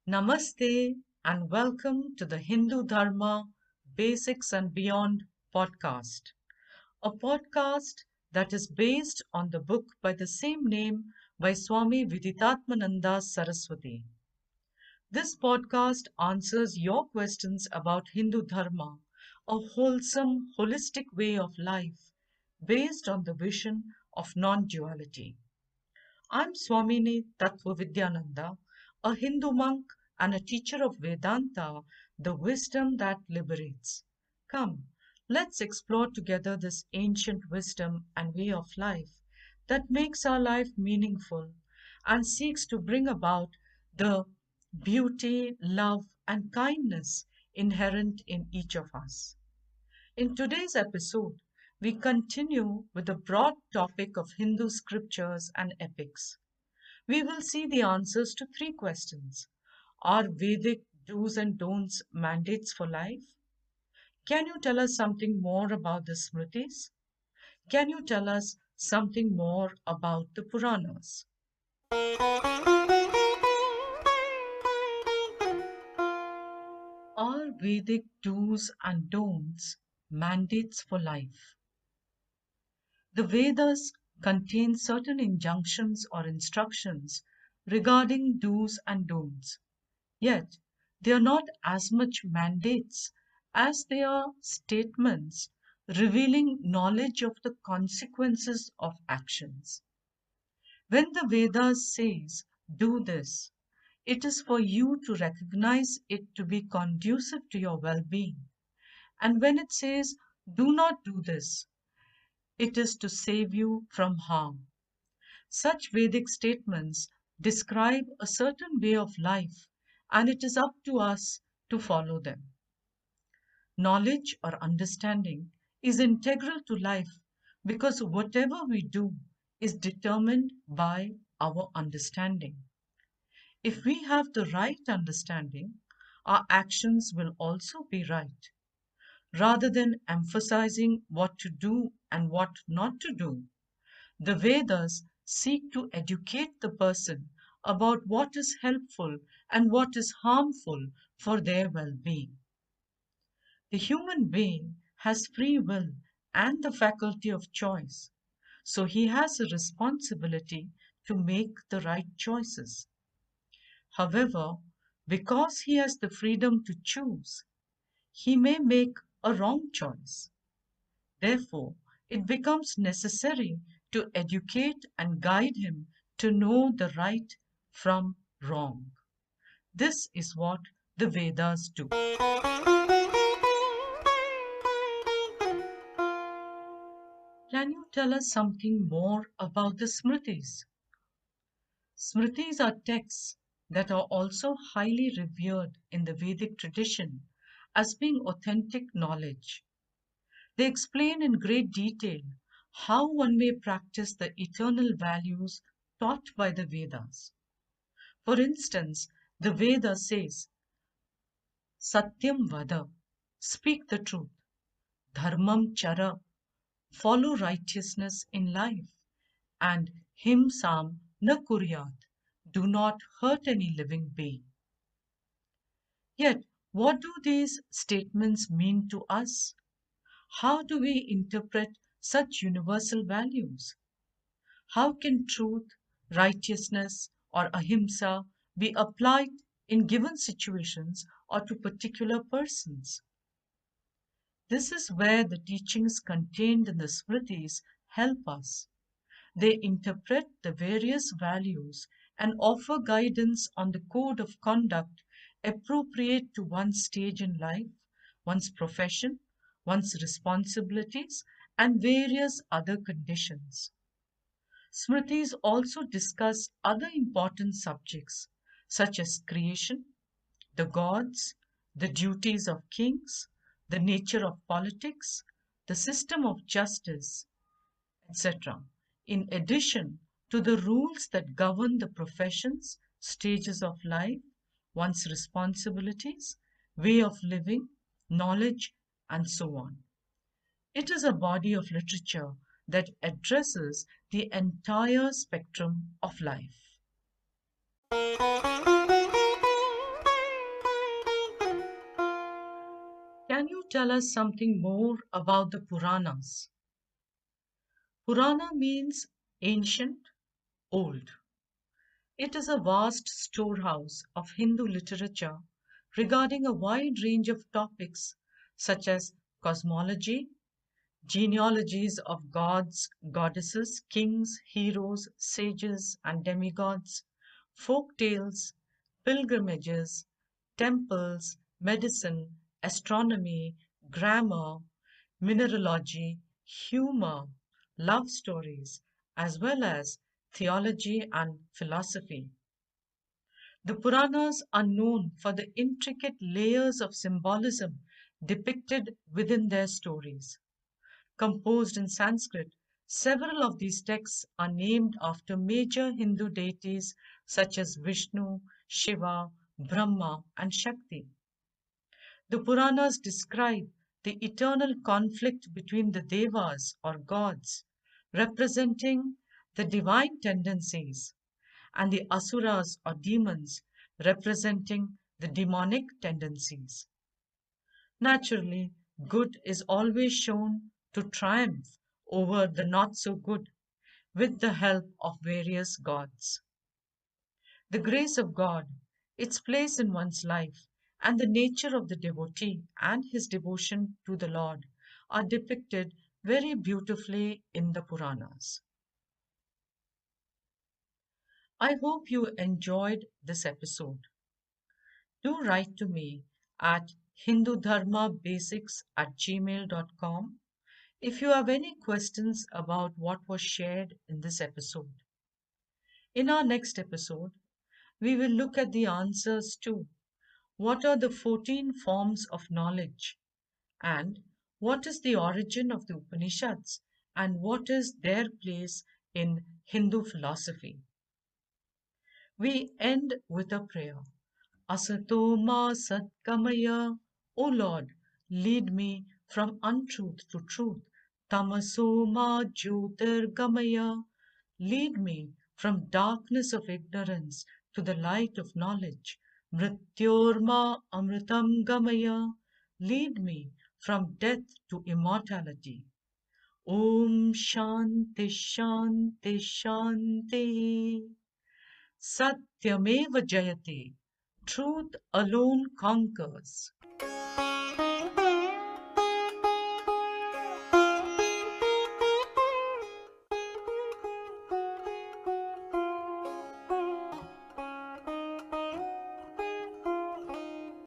Namaste and welcome to the Hindu Dharma Basics and Beyond podcast, a podcast that is based on the book by the same name by Swami Viditatmananda Saraswati. This podcast answers your questions about Hindu Dharma, a wholesome, holistic way of life based on the vision of non duality. I'm Swamini Vidyananda, a Hindu monk and a teacher of Vedanta, the wisdom that liberates. Come, let's explore together this ancient wisdom and way of life that makes our life meaningful and seeks to bring about the beauty, love, and kindness inherent in each of us. In today's episode, we continue with the broad topic of Hindu scriptures and epics. We will see the answers to three questions. Are Vedic do's and don'ts mandates for life? Can you tell us something more about the Smritis? Can you tell us something more about the Puranas? Are Vedic do's and don'ts mandates for life? The Vedas contain certain injunctions or instructions regarding do's and don'ts. Yet, they are not as much mandates as they are statements revealing knowledge of the consequences of actions. When the Vedas says, do this, it is for you to recognize it to be conducive to your well being. And when it says, do not do this, it is to save you from harm. Such Vedic statements describe a certain way of life, and it is up to us to follow them. Knowledge or understanding is integral to life because whatever we do is determined by our understanding. If we have the right understanding, our actions will also be right. Rather than emphasizing what to do and what not to do, the Vedas seek to educate the person about what is helpful and what is harmful for their well being. The human being has free will and the faculty of choice, so he has a responsibility to make the right choices. However, because he has the freedom to choose, he may make a wrong choice. Therefore, it becomes necessary to educate and guide him to know the right from wrong. This is what the Vedas do. Can you tell us something more about the Smritis? Smritis are texts that are also highly revered in the Vedic tradition as being authentic knowledge. They explain in great detail how one may practice the eternal values taught by the Vedas. For instance, the Veda says, Satyam Vada, speak the truth, Dharmam Chara, follow righteousness in life, and Himsam na kuryat, do not hurt any living being. Yet, what do these statements mean to us? How do we interpret such universal values? How can truth, righteousness, or ahimsa be applied in given situations or to particular persons? This is where the teachings contained in the Smritis help us. They interpret the various values and offer guidance on the code of conduct appropriate to one's stage in life, one's profession, one's responsibilities, and various other conditions. Smritis also discuss other important subjects such as creation, the gods, the duties of kings, the nature of politics, the system of justice, etc., in addition to the rules that govern the professions, stages of life, one's responsibilities, way of living, knowledge, and so on. It is a body of literature that addresses the entire spectrum of life. tell us something more about the Puranas. Purana means ancient, old. It is a vast storehouse of Hindu literature regarding a wide range of topics such as cosmology, genealogies of gods, goddesses, kings, heroes, sages, and demigods, folk tales, pilgrimages, temples, medicine, astronomy, grammar, mineralogy, humor, love stories, as well as theology and philosophy. The Puranas are known for the intricate layers of symbolism depicted within their stories. Composed in Sanskrit, several of these texts are named after major Hindu deities such as Vishnu, Shiva, Brahma, and Shakti. The Puranas describe the eternal conflict between the Devas or gods, representing the divine tendencies, and the Asuras or demons, representing the demonic tendencies. Naturally, good is always shown to triumph over the not so good with the help of various gods. The grace of God, its place in one's life, and the nature of the devotee and his devotion to the Lord are depicted very beautifully in the Puranas. I hope you enjoyed this episode. Do write to me at hindudharmabasics@gmail.com if you have any questions about what was shared in this episode. In our next episode, we will look at the answers to what are the 14 forms of knowledge, and what is the origin of the Upanishads, and what is their place in Hindu philosophy. We end with a prayer. Asatoma Satkamaya. O Lord, lead me from untruth to truth. Tamasoma Jyotirgamaya. Lead me from darkness of ignorance to the light of knowledge. Mrityorma Amritam Gamaya. Lead me from death to immortality. Om Shanti Shanti Shanti. Satyameva Jayate. Truth alone conquers.